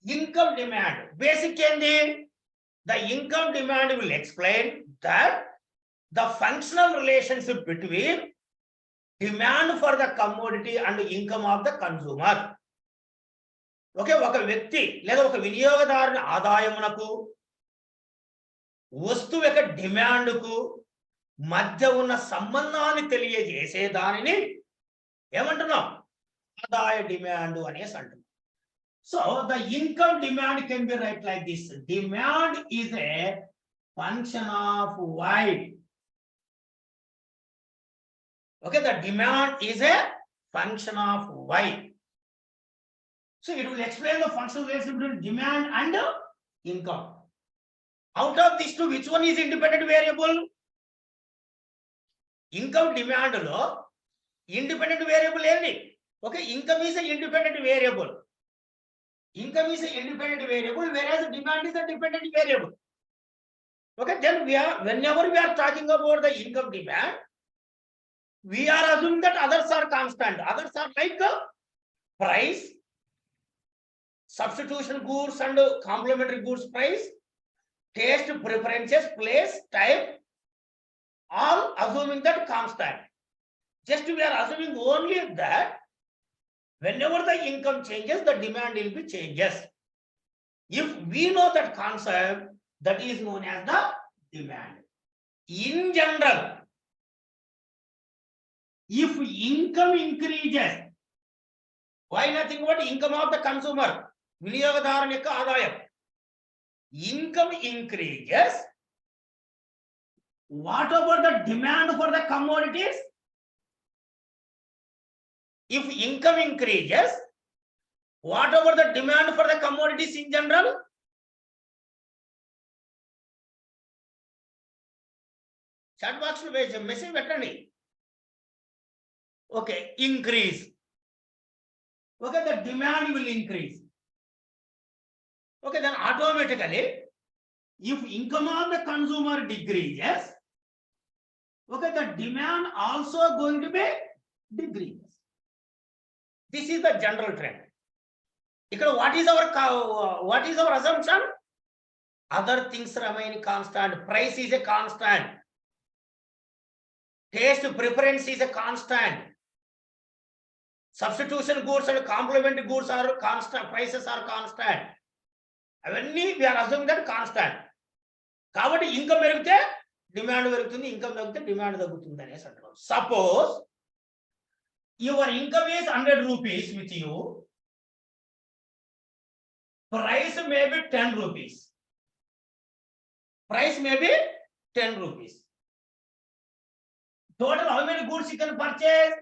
income demand. Basic change. The income demand will explain that the functional relationship between demand for the commodity and income of the consumer. Okay, ఒక వ్యక్తి లేదా ఒక వినియోగదారుని ఆదాయమునకు వస్తువు యొక్క డిమాండ్కు మధ్య ఉన్న సంబంధాన్ని తెలియజేసే దానిని ఏమంటున్నాం? ఆదాయ డిమాండ్ అనేసి అంటున్నాం. So the income demand can be write like this. Demand is a function of Y. Okay, the demand is a function of y. So it will explain the functional relationship between demand and income. Out of these two, which one is independent variable? Income demand lo independent variable ఏంటి? Okay, income is a independent variable. Income is a independent variable, whereas demand is a dependent variable. Okay, then whenever we are talking about the income demand, we are assuming that others are constant. Others are like price, substitution goods and complementary goods price, taste, preferences, place, type, all assuming that constant. Just we are assuming only that whenever the income changes, the demand will be changes. If we know that concept, that is known as the demand. In general, if income increases, why nothing but income of the consumer, వినియోగదారుని యొక్క ఆదాయం, income increases, what about the demand for the commodities? If income increases, what about the demand for the commodities in general? Chat box లో message పెట్టండి. Okay, increase. Okay, the demand will increase. Okay, then automatically, if income of the consumer decreases, okay, the demand also going to be decreases. This is the general trend. Ikkada what is our assumption? Other things remain constant. Price is a constant. Taste, preference is a constant. Substitution goods and complementary goods are constant. Prices are constant. అవన్నీ we are assuming that constant. కాబట్టి income పెరిగితే demand పెరుగుతుంది, income తగ్గితే demand తగ్గుతుంది అనేసి అంటున్నాం. Suppose your income is 100 rupees with you, price may be 10 rupees. Price may be 10 rupees. Total how many goods you can purchase?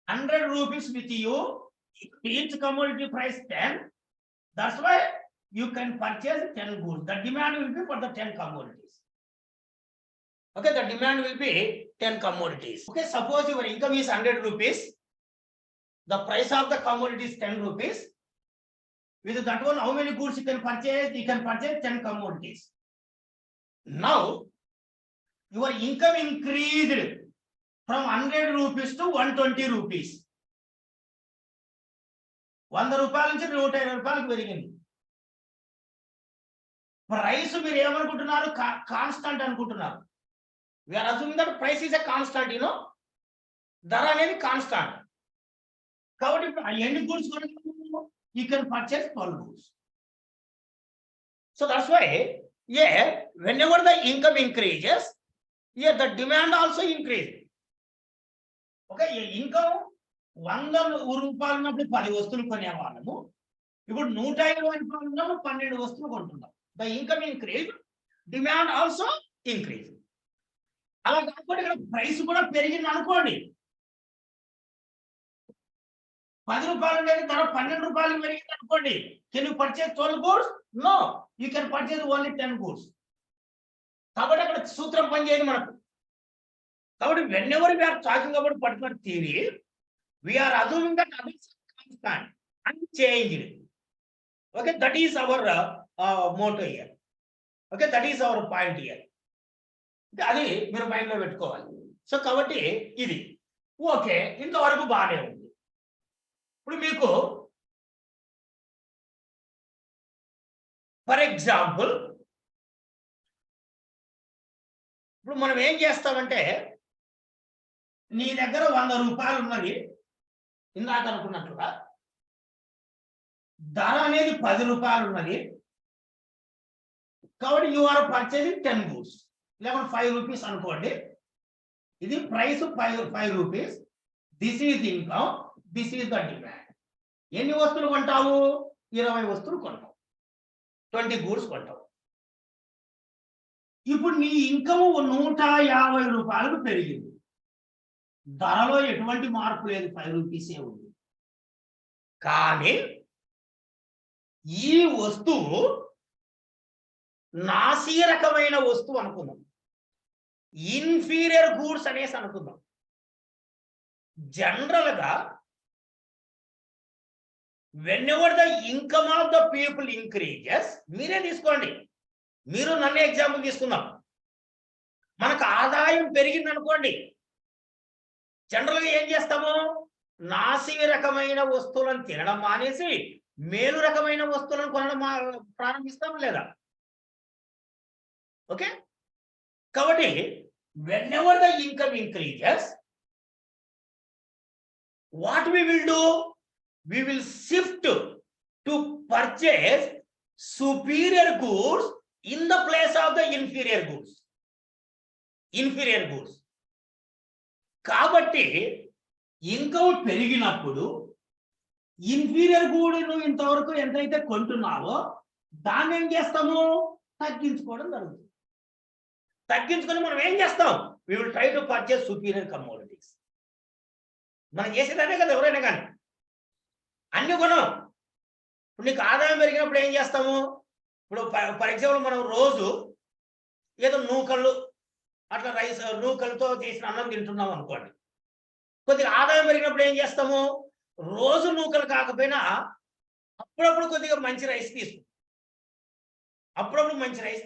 100 rupees with you, each commodity price 10. That's why you can purchase 10 goods. The demand will be for the 10 commodities. Okay, the demand will be 10 commodities. Okay, suppose your income is 100 rupees. The price of the commodity is 10 rupees. With that one, how many goods you can purchase? You can purchase 10 commodities. Now, your income increased from 100 rupees to 120 rupees. 100 రూపాయల నుంచి 120 రూపాయలకు పెరిగింది. Price మీరు ఏమనుకుంటున్నారు? Constant అనుకుంటున్నారు. We are assuming that price is a constant, you know. ధర అనేది constant. కాబట్టి ఎన్ని goods కొనుక్కున్నాము? You can purchase 12 goods. So that's why, yeah, whenever the income increases, yeah, the demand also increases. Okay, income 100 రూపాయలు ఉన్నప్పుడు 10 వస్తువులు కొనేవాళ్ళము, ఇప్పుడు 120 రూపాయలు ఉన్నప్పుడు 12 వస్తువులు కొంటున్నాం. The income increase, demand also increase. అలా కాకుండా ఇక్కడ ప్రైస్ కూడా పెరిగింది అనుకోండి, 10 రూపాయలు ఉండేది ధర 12 రూపాయలు పెరిగింది అనుకోండి, can you purchase 12 goods? No, you can purchase only 10 goods. కాబట్టి అక్కడ సూత్రం పనిచేయదు మనకు. కాబట్టి whenever we are talking about particular theory, we are assuming that others are constant, unchanged. Okay, that is our motto here. Okay, that is our point here. అది మీరు mind లో పెట్టుకోవాలి. సో కాబట్టి ఇది ఓకే, ఇంతవరకు బాగానే ఉంది. ఇప్పుడు మీకు ఫర్ ఎగ్జాంపుల్ ఇప్పుడు మనం ఏం చేస్తామంటే నీ దగ్గర 100 రూపాయలు ఉన్నది ఇందాక అనుకున్నట్లుగా ధర అనేది 10 రూపాయలు ఉన్నది కాబట్టి యు ఆర్ పర్చేసింగ్ 10 గూడ్స్ లేకపోతే 5 రూపీస్ అనుకోండి ఇది price 5 rupees this is income this is the demand ఎన్ని వస్తువులు కొంటావు 20 వస్తువులు కొంటావు 20 గూడ్స్ కొంటావు ఇప్పుడు నీ ఇన్కమ్ 150 రూపాయలకు పెరిగింది ధరలో ఎటువంటి మార్పు లేదు 5 రూపీసే ఉంది కానీ ఈ వస్తువు నాసీ రకమైన వస్తువు అనుకుందాం ఇన్ఫీరియర్ గూడ్స్ అనేసి అనుకుందాం జనరల్ గా whenever the income of the people increases మీరే తీసుకోండి మీరు నన్ను ఎగ్జాంపుల్ తీసుకుందాం మనకు ఆదాయం పెరిగింది అనుకోండి జనరల్ గా ఏం చేస్తాము నాసి రకమైన వస్తువులను తినడం మానేసి మేలు రకమైన వస్తువులను కొనడం ప్రారంభిస్తాము లేదా ఓకే కాబట్టి whenever the income increases what we will do we will shift to purchase superior goods in the place of the inferior goods కాబట్టి ఇన్కమ్ పెరిగినప్పుడు ఇన్ఫీరియర్ గూడ్ నువ్వు ఇంతవరకు ఎంతైతే కొంటున్నావో దాన్ని ఏం చేస్తాము తగ్గించుకోవడం జరుగుతుంది తగ్గించుకొని మనం ఏం చేస్తాం we will try to purchase superior commodities మనం చేసేదనే కదా ఎవరైనా కానీ అన్ని కొనం ఇప్పుడు నీకు ఆదాయం పెరిగినప్పుడు ఏం చేస్తాము ఇప్పుడు ఫర్ ఎగ్జాంపుల్ మనం రోజు ఏదో నూకళ్ళు అట్లా రైస్ నూకలతో చేసిన అన్నం తింటున్నాం అనుకోండి కొద్దిగా ఆదాయం పెరిగినప్పుడు ఏం చేస్తాము రోజు నూకలు కాకపోయినా అప్పుడప్పుడు కొద్దిగా మంచి రైస్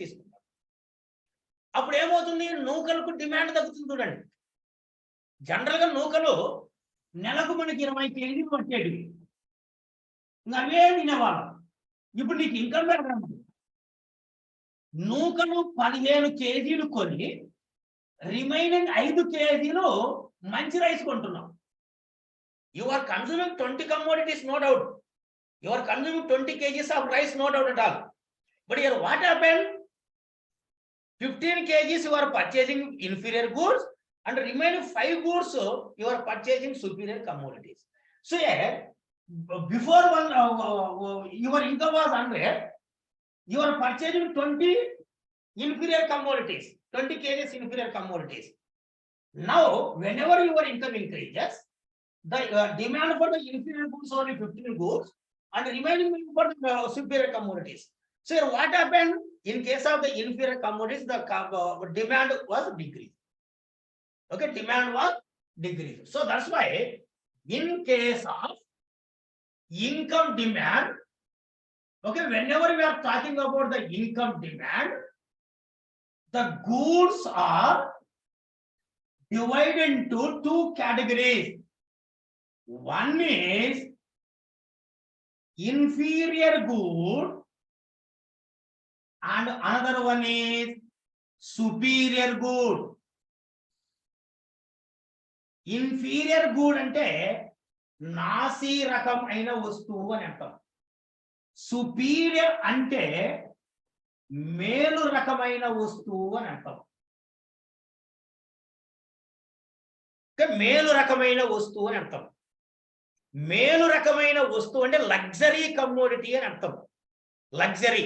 తీసుకుంటాం అప్పుడు ఏమవుతుంది నూకలకు డిమాండ్ తగ్గుతుంది చూడండి జనరల్గా నూకలు నెలకు మనకి 20 కేజీలు వచ్చేటివి ఇంకా అవే తినేవాళ్ళం ఇప్పుడు నీకు ఇన్కమ్ పెరగడం నూకలు 15 కేజీలు కొని రిమైనింగ్ 5 కేజీలు మంచి రైస్ కొంటున్నాం you are consuming 20 commodities no doubt you are consuming 20 kgs of rice no doubt at all but here what happen 15 kgs you are purchasing inferior goods and remaining 5 goods you are purchasing superior commodities so yeah before your income was 100 you are purchasing 20 inferior commodities 20 kgs inferior commodities now whenever your income increases the demand for the inferior goods only 15 goods and remaining for the superior commodities so here what happened in case of the inferior commodities the demand was decreased okay demand was decreased so that's why in case of income demand okay whenever we are talking about the income demand the goods are divided into 2 categories one is inferior good and another one is superior good inferior good అంటే నాసి రకమైన వస్తువు అని అంటాం superior అంటే మేలు రకమైన వస్తువు అని అంటాం మేలు రకమైన వస్తువు అని అంటాం మేలు రకమైన వస్తువు అంటే లగ్జరీ కమోడిటీ అని అర్థం లగ్జరీ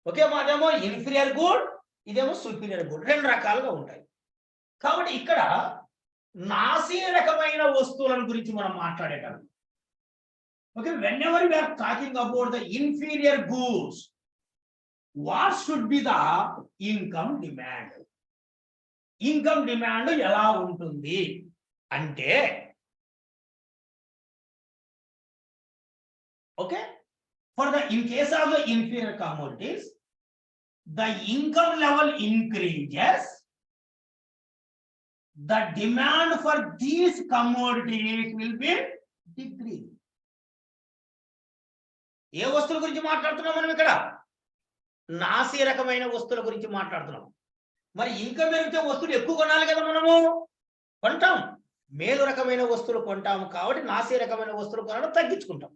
ఓకే మాదేమో ఇన్ఫీరియర్ గుడ్ ఇదేమో సుపీరియర్ గుడ్ రెండు రకాలుగా ఉంటాయి కాబట్టి ఇక్కడ నాసీ రకమైన వస్తువుల గురించి మనం మాట్లాడేటప్పుడు okay whenever we are talking about the inferior goods what should be the income demand ఎలా ఉంటుంది అంటే okay for the in case of the inferior commodities the income level increases the demand for these commodities will be decreased ఏ వస్తువుల గురించి మాట్లాడుతున్నాం మనం ఇక్కడ? నాసి రకమైన వస్తువుల గురించి మాట్లాడుతున్నాం. మరి ఇన్కమ్ పెరిగితే వస్తువులు ఎక్కువ కొనాలి కదా, మనము కొంటాం. మేలు రకమైన వస్తువులు కొంటాము కాబట్టి నాసి రకమైన వస్తువులు కొనడం తగ్గించుకుంటాం.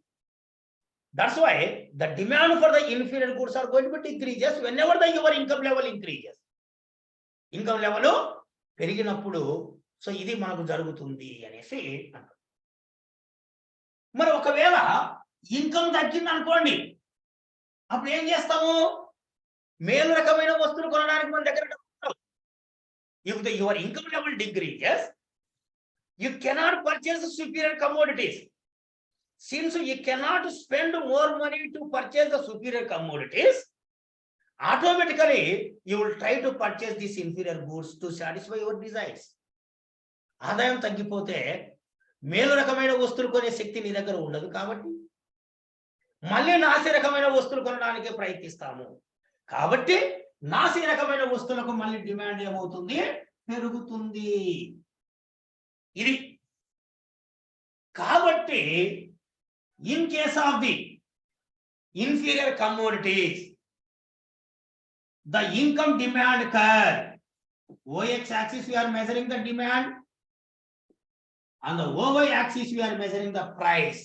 That's why the demand for the inferior goods are going to be decreases whenever your income level increases. Income level పెరిగినప్పుడు సో ఇది మనకు జరుగుతుంది అనేసి అంటారు. మరి ఒకవేళ ఇన్కమ్ తగ్గింది అనుకోండి, అప్పుడు ఏం చేస్తాము? మేలు రకమైన వస్తువులు కొనడానికి మన దగ్గర డబ్బులు. If your income level decreases, you cannot purchase superior commodities. Since you cannot spend more money to purchase the superior commodities, automatically you will try to purchase these inferior goods to satisfy your desires. ఆదాయం తగ్గిపోతే మేలు రకమైన వస్తువులు కొనే శక్తి నీ దగ్గర ఉండదు కాబట్టి మళ్ళీ నాసి రకమైన వస్తువులు కొనడానికి ప్రయత్నిస్తాము. కాబట్టి నాసి రకమైన వస్తువులకు మళ్ళీ డిమాండ్ ఏమవుతుంది? పెరుగుతుంది. ఇది కాబట్టి in case of the inferior commodities, the income demand curve, OX axis we are measuring the demand, on the OY axis we are measuring the price.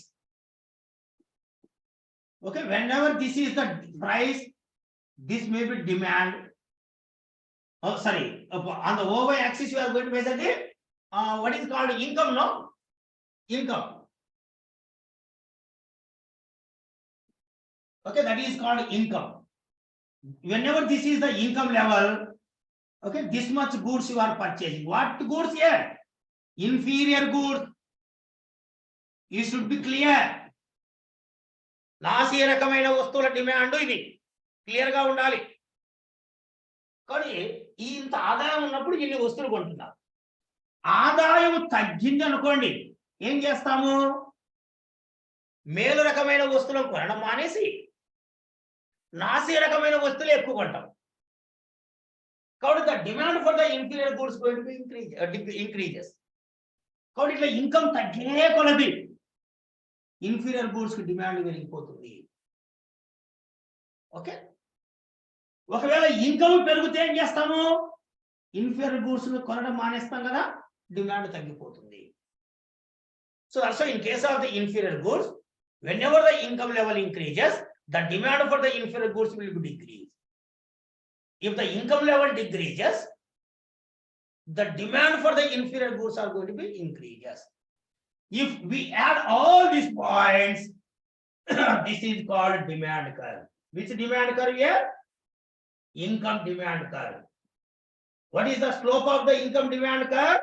Okay, whenever this is the price, this may be demand. Oh, sorry, on the OY axis we are going to measure the what is called income, no? Income. Okay, that is called income. Whenever this is the income level, okay, this much goods you are purchasing. What goods here? Inferior goods. You should be clear. నాసి రకమైన వస్తువుల demand ఇది clear గా ఉండాలి. కానీ ఇంత ఆదాయం ఉన్నప్పుడు ఇన్ని వస్తువులు కొంటున్నాం. ఆదాయం తగ్గింది అనుకోండి, ఏం చేస్తాము? మేలు రకమైన వస్తువులను కొనడం మానేసి నాసి రకమైన వస్తువులు ఎక్కువ కొంటాం. కాబట్టి the demand for the inferior goods going to be increases. కాబట్టి ఇట్లా ఇన్కమ్ తగ్గే కొలది ఇన్ఫీరియర్ గూడ్స్ కి డిమాండ్ పెరిగిపోతుంది. ఓకే, ఒకవేళ ఇన్కమ్ పెరిగితే ఏం చేస్తాము? ఇన్ఫీరియర్ గూడ్స్ కొనడం మానేస్తాం కదా, డిమాండ్ తగ్గిపోతుంది. So also in case of the inferior goods, whenever the income level increases, the demand for the inferior goods will be decreased. If the income level decreases, the demand for the inferior goods are going to be increases. If we add all these points, this is called demand curve. Which demand curve here? Income demand curve. What is the slope of the income demand curve?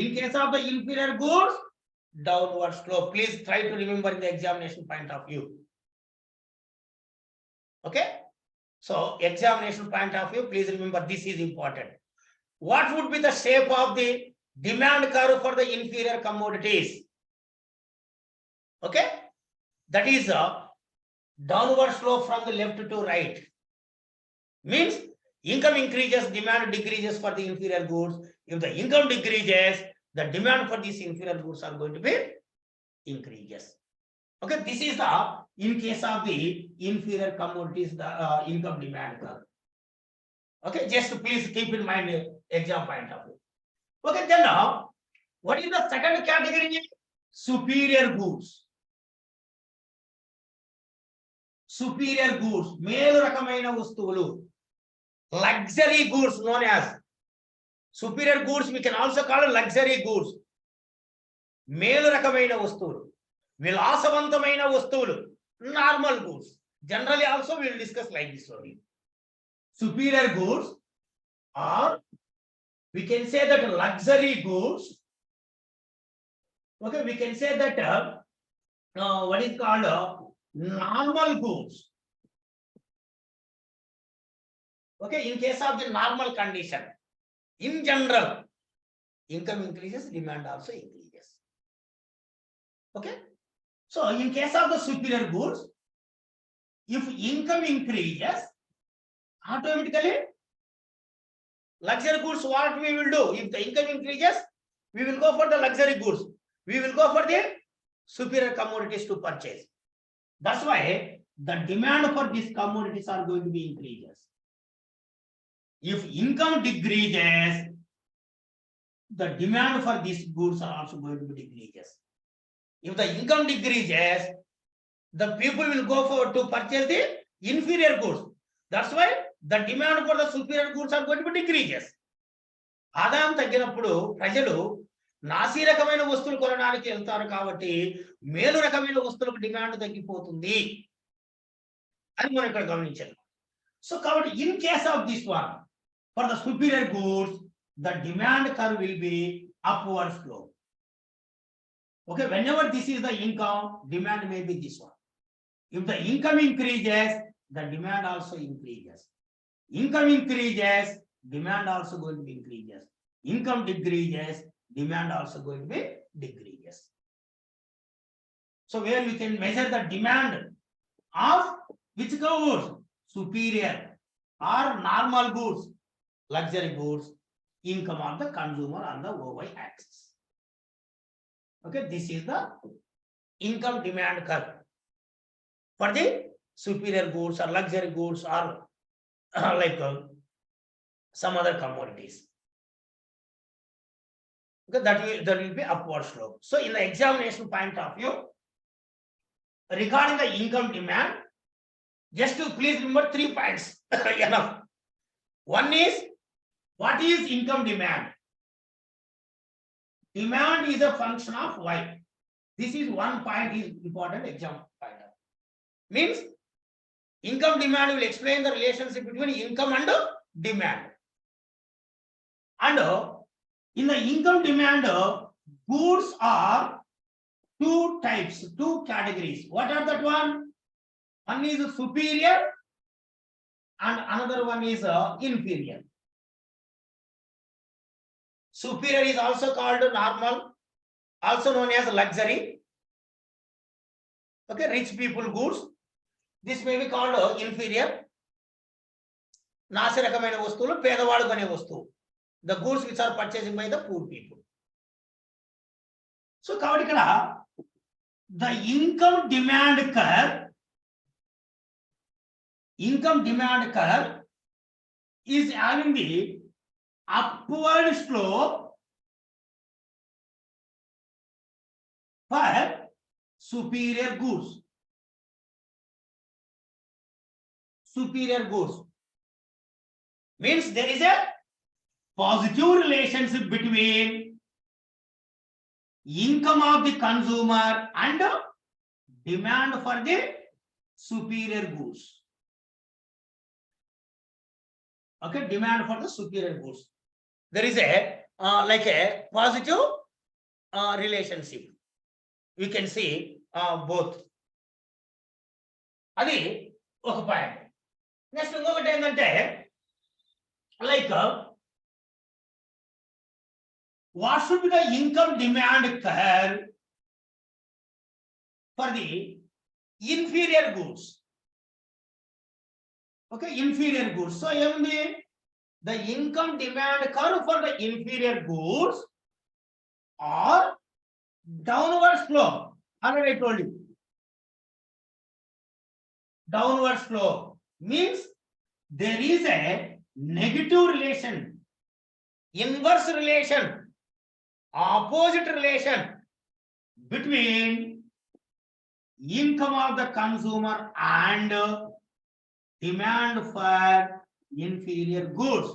In case of the inferior goods, downward slope. Please try to remember in the examination point of view. Okay, so examination point of view, please remember this is important. What would be the shape of the demand curve for the inferior commodities? Okay, that is a downward slope from the left to right. Means income increases, demand decreases for the inferior goods. If the income decreases, the demand for these inferior goods are going to be increases. Okay, this is the in case of the inferior commodities, the income demand curve. Okay, just please keep in mind exam point of view. Okay, then now what is the second category? Superior goods. Superior goods, మేలు రకమైన వస్తువులు, luxury goods known as superior goods. We can also call it luxury goods. మేలు రకమైన వస్తువులు, విలాసవంతమైన వస్తువులు, normal goods. Generally also we will discuss like this only. Superior goods, or we can say that luxury goods. Okay, we can say that what is called normal goods. Okay, in case of the normal condition, in general, income increases, demand also increases. Okay, so in case of the superior goods, if income increases, automatically luxury goods, what we will do? If the income increases, we will go for the luxury goods. We will go for the superior commodities to purchase. That's why the demand for these commodities are going to be increases. If income decreases, the demand for these goods are also going to be decreases. If the income decreases, the people will go to purchase the inferior goods. That's why the demand for the superior goods are going to be decreases. ఆదాయం తగ్గినప్పుడు ప్రజలు నాసి రకమైన వస్తువులు కొనడానికి వెళ్తారు కాబట్టి మేలు రకమైన వస్తువులకు డిమాండ్ తగ్గిపోతుంది అని మనం ఇక్కడ గమనించాలి. సో కాబట్టి in case of this one for the superior goods the demand curve will be upward slope. Okay, whenever this is the income, demand may be this one. If the income increases, the demand also increases. Income increases, demand also going to be increases. Income decreases, demand also going to be decreases. So where we can measure the demand of which goods? Superior or normal goods, luxury goods, income of the consumer on the OY axis. Okay, this is the income demand curve for the superior goods or luxury goods or like some other commodities. Okay, that will be upward slope. So in the examination point of view, regarding the income demand, just to please remember 3 points enough. One is, what is income demand? Demand is a function of Y. This is one point is important exam point. Means income demand will explain the relationship between income and demand. And in the income demand, goods are 2 types, 2 categories. What are that one? One is superior and another one is inferior. Superior is also called normal, also known as luxury. Okay, rich people goods. This may be called inferior. నాసి రకమైన వస్తువులు పేదవాడు కొనే వస్తువు. The goods which are purchased by the poor people. So కాబట్టి ఇక్కడ the income demand curve is having the upward slope for superior goods. Superior goods means there is a positive relationship between income of the consumer and demand for the superior goods. Okay, demand for the superior goods. There is a like a positive relationship. We can see both. Adi oka point. Next ingokati endante like what should be the income demand curve for the inferior goods? Okay, inferior goods. So the income demand curve for the inferior goods are downward slope. Already I told you. Downward slope means there is a negative relation, inverse relation, opposite relation between income of the consumer and demand for inferior goods.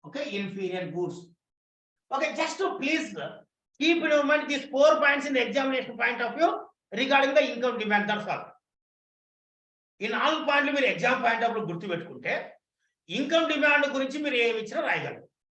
Okay, inferior goods. Okay, just to please keep in mind these 4 points in the examination point of view regarding the income demand. That's all. In all points మీరు exam point of view గుర్తు పెట్టుకుంటే income demand గురించి మీరు ఏమి ఇచ్చినా రాయగలరు.